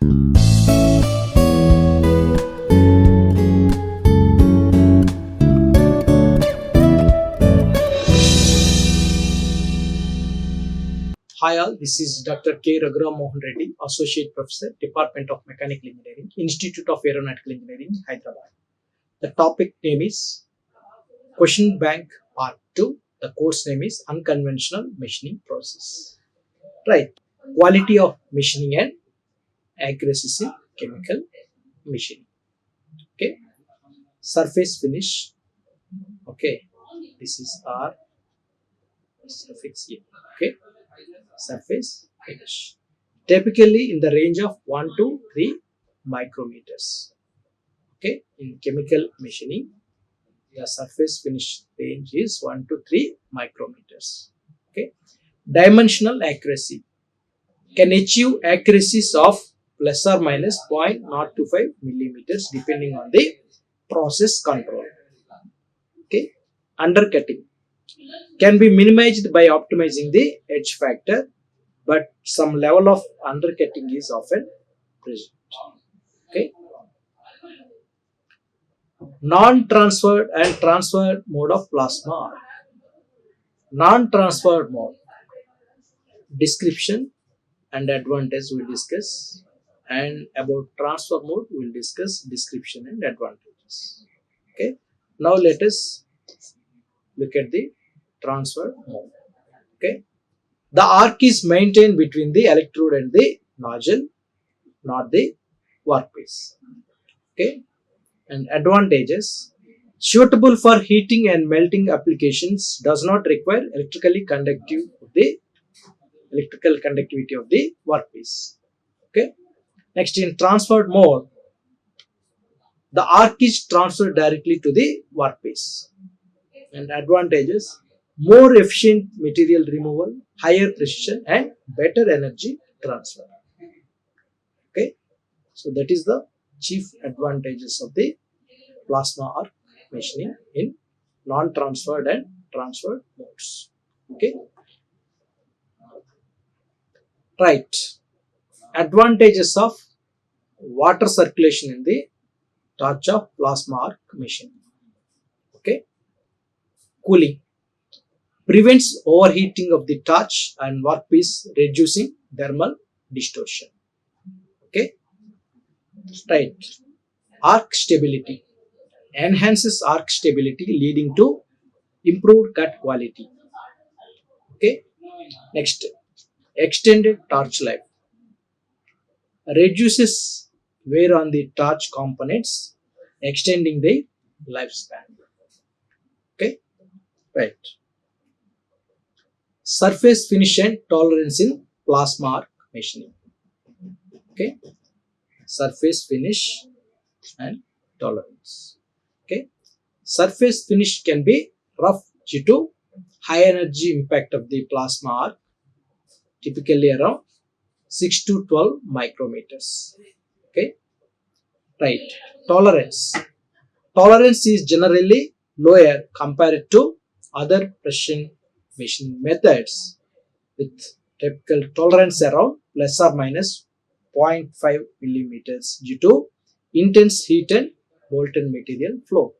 Hi all, this is Dr. K. Raghuram Mohan Reddy, Associate Professor, Department of Mechanical Engineering, Institute of Aeronautical Engineering, Hyderabad. The topic name is Question Bank Part 2. The course name is Unconventional Machining Process. Right. Quality of machining and accuracy in chemical machining. Okay. Surface finish. Okay. This is R. Suffix E. Okay. Surface finish. Typically in the range of 1 to 3 micrometers. Okay, in chemical machining, the surface finish range is 1 to 3 micrometers. Okay, dimensional accuracy can achieve accuracies of plus or minus 0.025 millimeters depending on the process control. Okay, undercutting can be minimized by optimizing the edge factor, but some level of undercutting is often present. Okay, non-transferred and transferred mode of plasma. Non-transferred mode description and advantage we will discuss, and about transfer mode we will discuss description and advantages. Okay, now let us look at the transfer mode. Okay, the arc is maintained between the electrode and the nozzle, not the workpiece. Okay, and advantages: suitable for heating and melting applications, does not require electrical conductivity of the workpiece. Okay. Next, in transferred mode, the arc is transferred directly to the workpiece. And advantages: more efficient material removal, higher precision, and better energy transfer. Okay. So that is the chief advantages of the plasma arc machining in non-transferred and transferred modes. Okay. Right. Advantages of water circulation in the torch of plasma arc machining. Okay. Cooling prevents overheating of the torch and workpiece, reducing thermal distortion. Okay. Right. Arc stability enhances arc stability, leading to improved cut quality. Okay. Next, extended torch life reduces wear on the torch components, extending the lifespan. Okay, right. Surface finish and tolerance in plasma arc machining. Okay, surface finish and tolerance. Okay, surface finish can be rough due to high energy impact of the plasma arc, typically around 6 to 12 micrometers. Okay, right. Tolerance is generally lower compared to other precision machining methods, with typical tolerance around plus or minus 0.5 millimeters due to intense heat and molten material flow.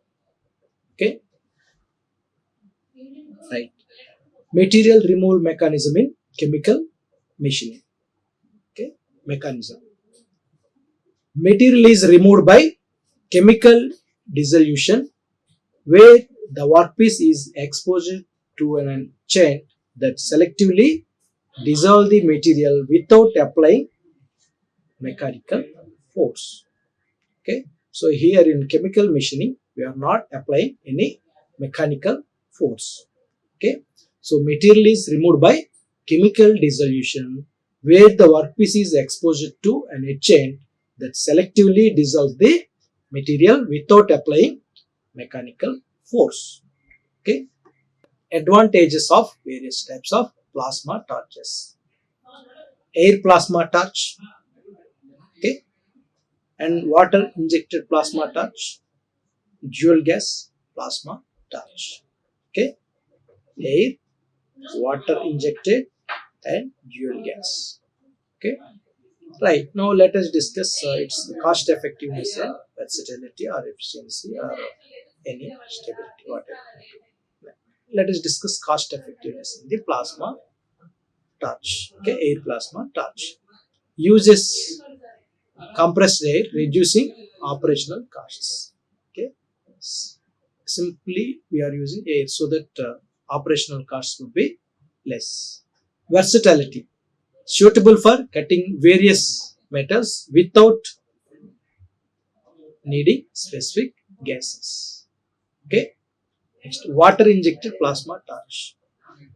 Okay, right. Material removal mechanism in chemical machining. Okay, mechanism. Material is removed by chemical dissolution, where the workpiece is exposed to an agent that selectively dissolve the material without applying mechanical force. Okay, so here in chemical machining we are not applying any mechanical force. Okay, so material is removed by chemical dissolution, where the workpiece is exposed to an agent that selectively dissolves the material without applying mechanical force. Okay, advantages of various types of plasma torches: air plasma torch, okay, and water injected plasma torch, dual gas plasma torch. Okay, air, water injected, and dual gas. Okay, Right, now let us discuss its cost effectiveness and versatility or efficiency or any stability, whatever. Let us discuss cost effectiveness in the plasma torch. Okay, air plasma torch uses compressed air, reducing operational costs. Okay, simply we are using air so that operational costs would be less. Versatility suitable for cutting various metals without needing specific gases. Okay, next water injected plasma torch.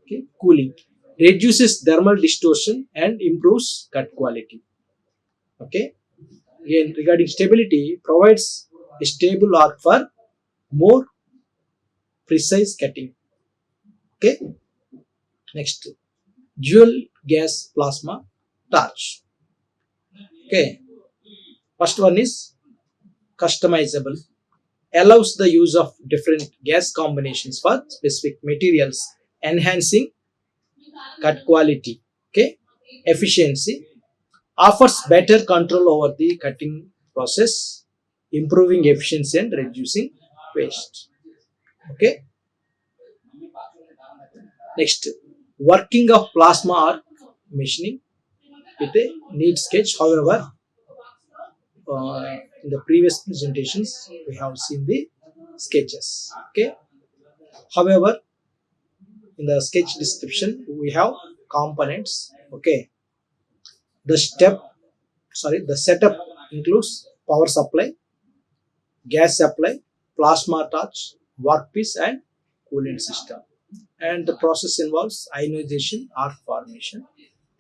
Okay, cooling reduces thermal distortion and improves cut quality. Okay, again regarding stability, provides a stable arc for more precise cutting. Okay, next dual gas plasma torch. Okay, first one is customizable, allows the use of different gas combinations for specific materials, enhancing cut quality. Okay, efficiency offers better control over the cutting process, improving efficiency and reducing waste. Okay, next working of plasma arc machining with a neat sketch. However, in the previous presentations we have seen the sketches. Okay, however, in the sketch description we have components. Okay, the setup includes power supply, gas supply, plasma torch, workpiece and coolant system, and the process involves ionization or formation.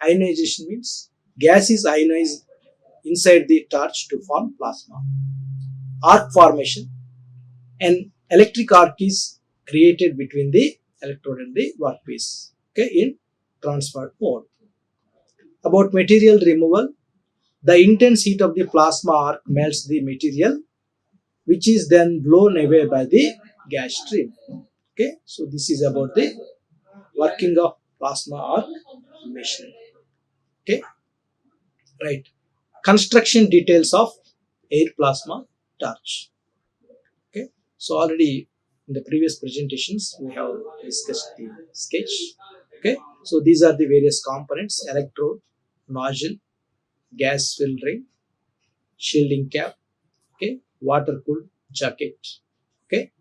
Ionization means gas is ionized inside the torch to form plasma. Arc formation, an electric arc is created between the electrode and the workpiece, okay, in transferred mode. About material removal, the intense heat of the plasma arc melts the material, which is then blown away by the gas stream. Okay, so this is about the working of plasma arc machine. Okay, right. Construction details of air plasma torch. Okay, so already in the previous presentations we have discussed the sketch. Okay, so these are the various components: electrode, nozzle, gas fill ring, shielding cap. Okay, water cooled jacket. Okay,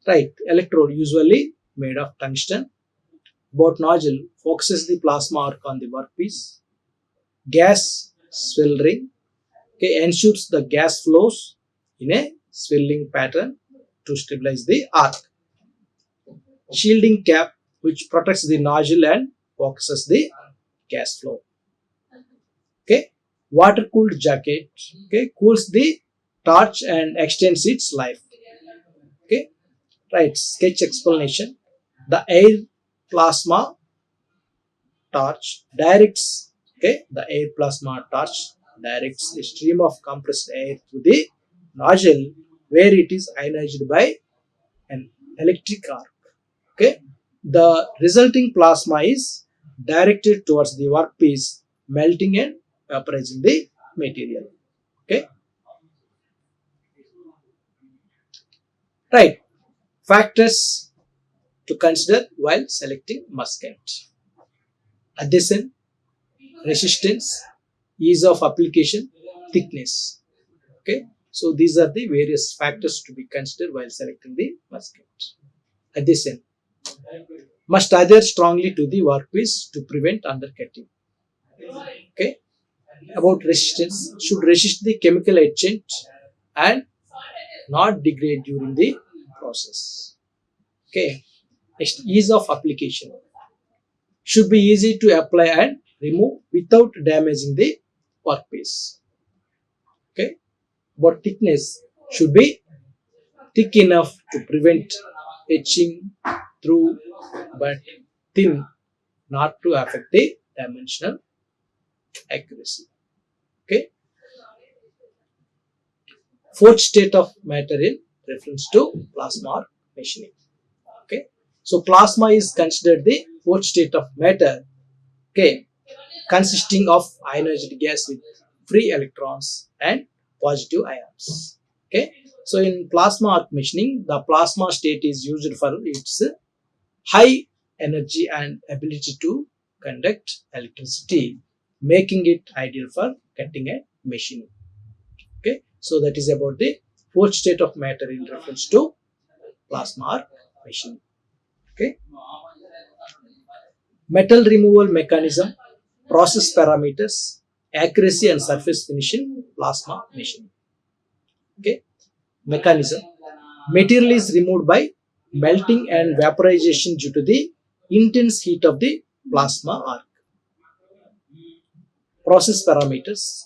right. Electrode usually made of tungsten. Both nozzle focuses the plasma arc on the workpiece. Gas swill ring, okay, ensures the gas flows in a swirling pattern to stabilize the arc. Shielding cap, which protects the nozzle and focuses the gas flow. Okay, water cooled jacket, okay, cools the torch and extends its life. Okay, right. Sketch explanation: the air plasma torch directs, okay, the air plasma torch directs a stream of compressed air to the nozzle where it is ionized by an electric arc. Okay, the resulting plasma is directed towards the workpiece, melting and vaporizing the material. Okay, right. Factors to consider while selecting musket: adhesion, resistance, ease of application, thickness. Okay, so these are the various factors to be considered while selecting the musket. Adhesion must adhere strongly to the workpiece to prevent undercutting. Okay, about resistance, should resist the chemical agent and not degrade during the process. Okay, next, ease of application should be easy to apply and remove without damaging the workpiece. Okay, but thickness should be thick enough to prevent etching through but thin not to affect the dimensional accuracy. Okay, fourth state of matter in reference to plasma or machining. Okay, so plasma is considered the fourth state of matter. Okay, consisting of ionized gas with free electrons and positive ions. Okay, so in plasma arc machining, the plasma state is used for its high energy and ability to conduct electricity, making it ideal for cutting and machining. Okay, so that is about the fourth state of matter in reference to plasma arc machining. Okay, metal removal mechanism, process parameters, accuracy and surface finishing, plasma machining. Okay, mechanism. Material is removed by melting and vaporization due to the intense heat of the plasma arc. Process parameters: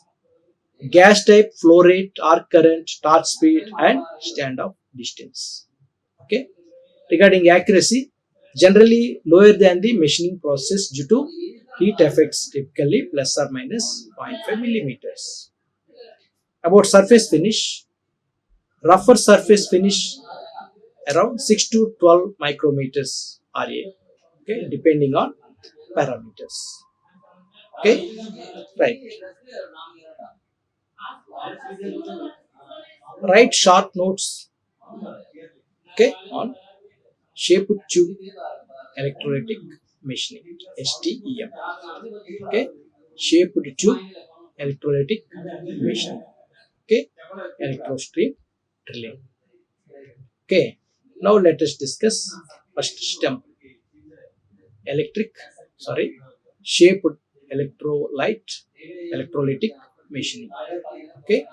gas type, flow rate, arc current, torch speed, and standoff distance. Okay. Regarding accuracy, generally lower than the machining process due to heat effects, typically plus or minus 0.5 millimeters. About surface finish, rougher surface finish around 6 to 12 micrometers RA, okay, depending on parameters. Okay, right. Write short notes, okay, on shaped tube electrolytic machining, STEM. Okay, shaped tube electrolytic machining. Okay, electrostream drilling. Okay, now let us discuss first STEM, shaped electrolytic machining. Okay,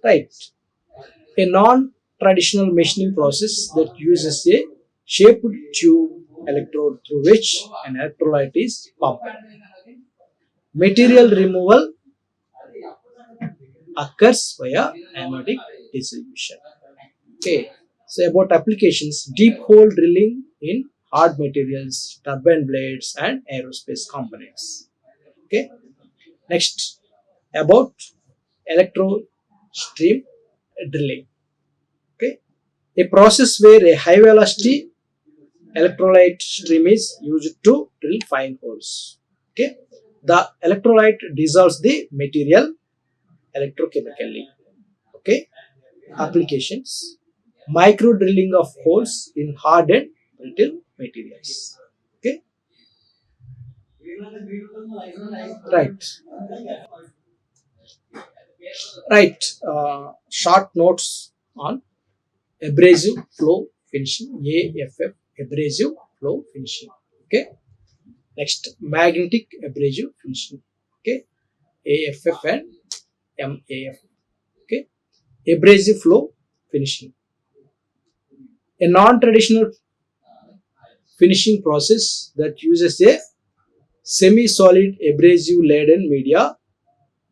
right. A non-traditional machining process that uses a shaped tube electrode through which an electrolyte is pumped. Material removal occurs via amodic dissolution. Okay, so about applications: deep hole drilling in hard materials, turbine blades, and aerospace components. Okay, next about electrostream drilling. Okay, a process where a high velocity electrolyte stream is used to drill fine holes. Okay, the electrolyte dissolves the material electrochemically. Okay, applications: micro drilling of holes in hard and brittle materials. Okay, right. Right. Short notes on abrasive flow finishing, AFF, abrasive flow finishing. Okay, next magnetic abrasive finishing. Okay, AFF and MAF. Okay, abrasive flow finishing, a non-traditional finishing process that uses a semi-solid abrasive laden media,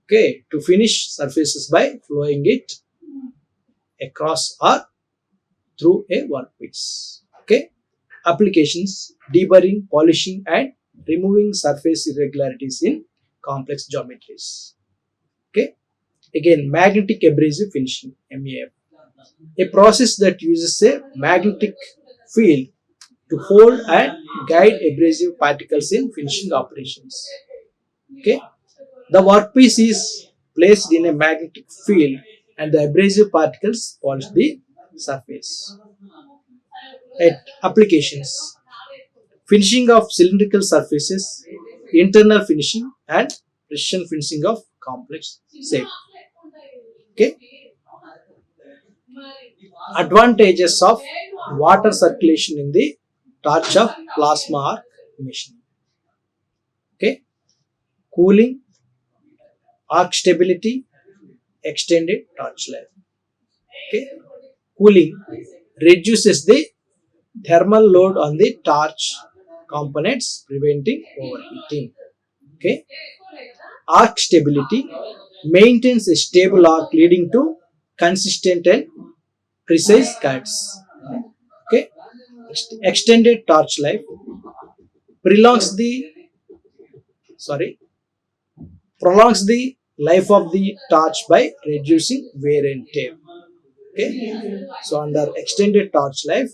okay, to finish surfaces by flowing it across or through a workpiece. Okay, applications: deburring, polishing, and removing surface irregularities in complex geometries. Okay, again magnetic abrasive finishing, MAF, a process that uses a magnetic field to hold and guide abrasive particles in finishing operations. Okay, the workpiece is placed in a magnetic field and the abrasive particles polish the surface. At applications: finishing of cylindrical surfaces, internal finishing, and precision finishing of complex shape. Okay, advantages of water circulation in the torch of plasma arc machining. Okay, cooling, arc stability, extended torch life. Okay, cooling reduces the thermal load on the torch components, preventing overheating. Okay, arc stability maintains a stable arc leading to consistent and precise cuts. Okay, extended torch life prolongs the sorry prolongs the life of the torch by reducing wear and tear. Okay, so under extended torch life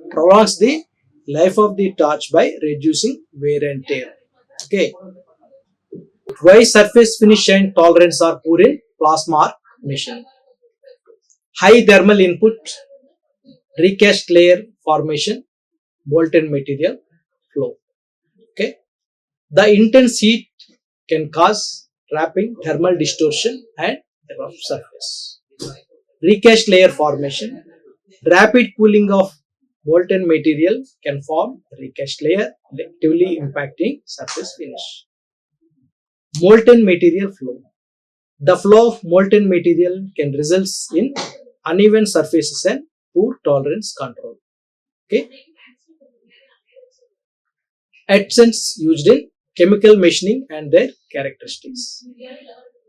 prolongs the life of the torch by reducing wear and tear. Okay, Why surface finish and tolerance are poor in plasma arc machining? High thermal input, recast layer formation, molten material flow. Okay. The intense heat can cause wrapping, thermal distortion, and rough surface. Recast layer formation. Rapid cooling of molten material can form recast layer, negatively impacting surface finish. Molten material flow. The flow of molten material can result in uneven surfaces and poor tolerance control. Okay. Accents used in chemical machining and their characteristics.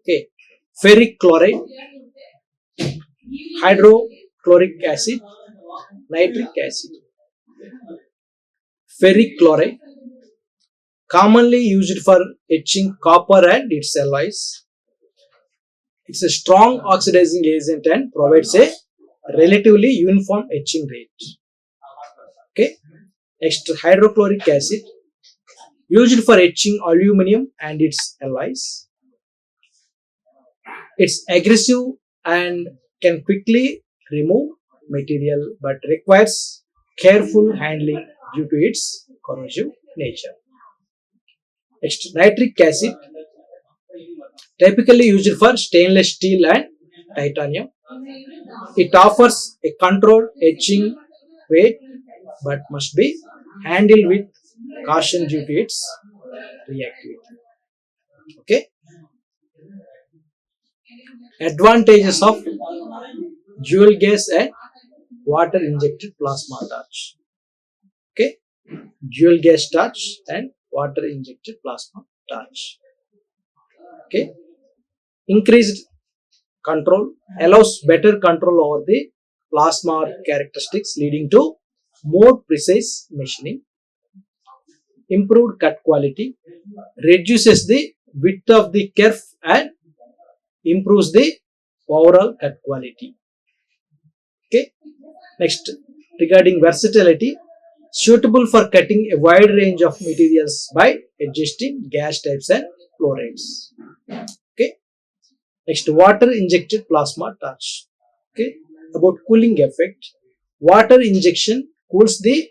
Okay. Ferric chloride, hydrochloric acid, nitric acid. Ferric chloride, commonly used for etching copper and its alloys. It's a strong oxidizing agent and provides a relatively uniform etching rate. Okay. Next, hydrochloric acid, used for etching aluminum and its alloys. It's aggressive and can quickly remove material but requires careful handling due to its corrosive nature. Next, nitric acid, typically used for stainless steel and titanium. It offers a controlled etching rate but must be handled with caution due to its reactivity. Okay. Advantages of dual gas and water injected plasma torch. Okay. Dual gas torch and water injected plasma torch. Okay. Increased control allows better control over the plasma characteristics, leading to more precise machining. Improved cut quality, reduces the width of the kerf and improves the overall cut quality. Okay. Next, regarding versatility, suitable for cutting a wide range of materials by adjusting gas types and flow rates. Okay. Next, water injected plasma torch. Okay. About cooling effect, water injection cools the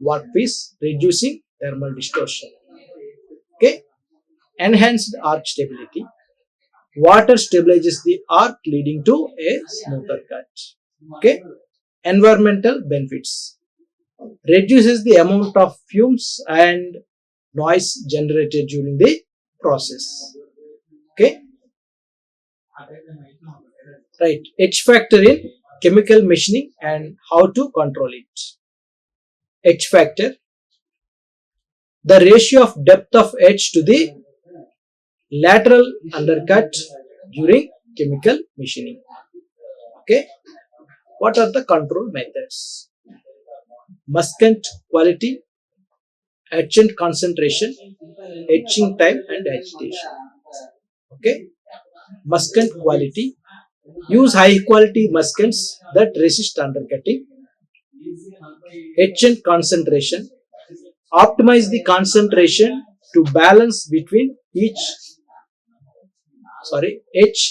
workpiece, reducing thermal distortion. Okay. Enhanced arc stability. Water stabilizes the arc, leading to a smoother cut. Okay. Environmental benefits. Reduces the amount of fumes and noise generated during the process. Okay. Right. Etch factor in chemical machining and how to control it. Etch factor. The ratio of depth of etch to the lateral undercut during chemical machining. Okay. What are the control methods? Muscant quality, etchant concentration, etching time and agitation. Okay. Muscant quality. Use high quality muscants that resist undercutting. Etchant concentration. Optimize the concentration to balance between etch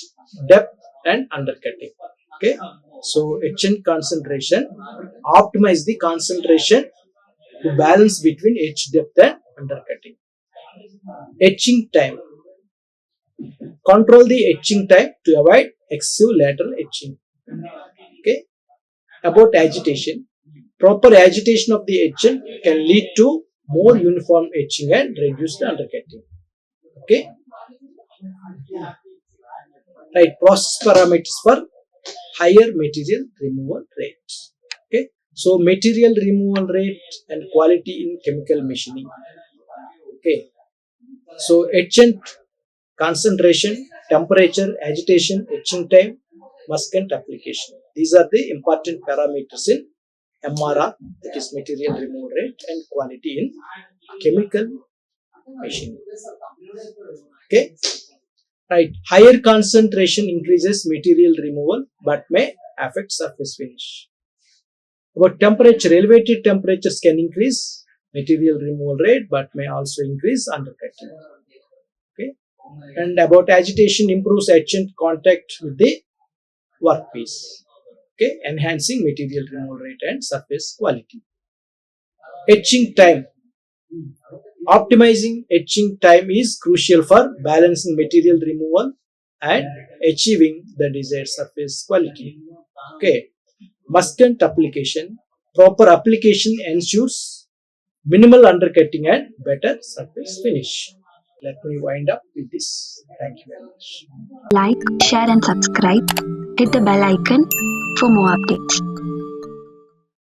depth and undercutting. Okay. So etchant concentration, optimize the concentration to balance between etch depth and undercutting. Etching time. Control the etching time to avoid excessive lateral etching. Okay. About agitation. Proper agitation of the etchant can lead to more uniform etching and reduce the undercutting. Okay. Right. Process parameters for higher material removal rate. Okay. So material removal rate and quality in chemical machining. Okay. So etchant concentration, temperature, agitation, etching time, muscant application. These are the important parameters in MRR, that is material removal rate, and quality in chemical machining. Okay. Right. Higher concentration increases material removal but may affect surface finish. About temperature, elevated temperatures can increase material removal rate but may also increase undercutting. Okay. And about agitation, improves etchant contact with the workpiece. Okay, enhancing material removal rate and surface quality. Etching time. Optimizing etching time is crucial for balancing material removal and achieving the desired surface quality. Okay, must-cut application. Proper application ensures minimal undercutting and better surface finish. Let me wind up with this. Thank you very much. Like, share, and subscribe. Hit the bell icon for more updates.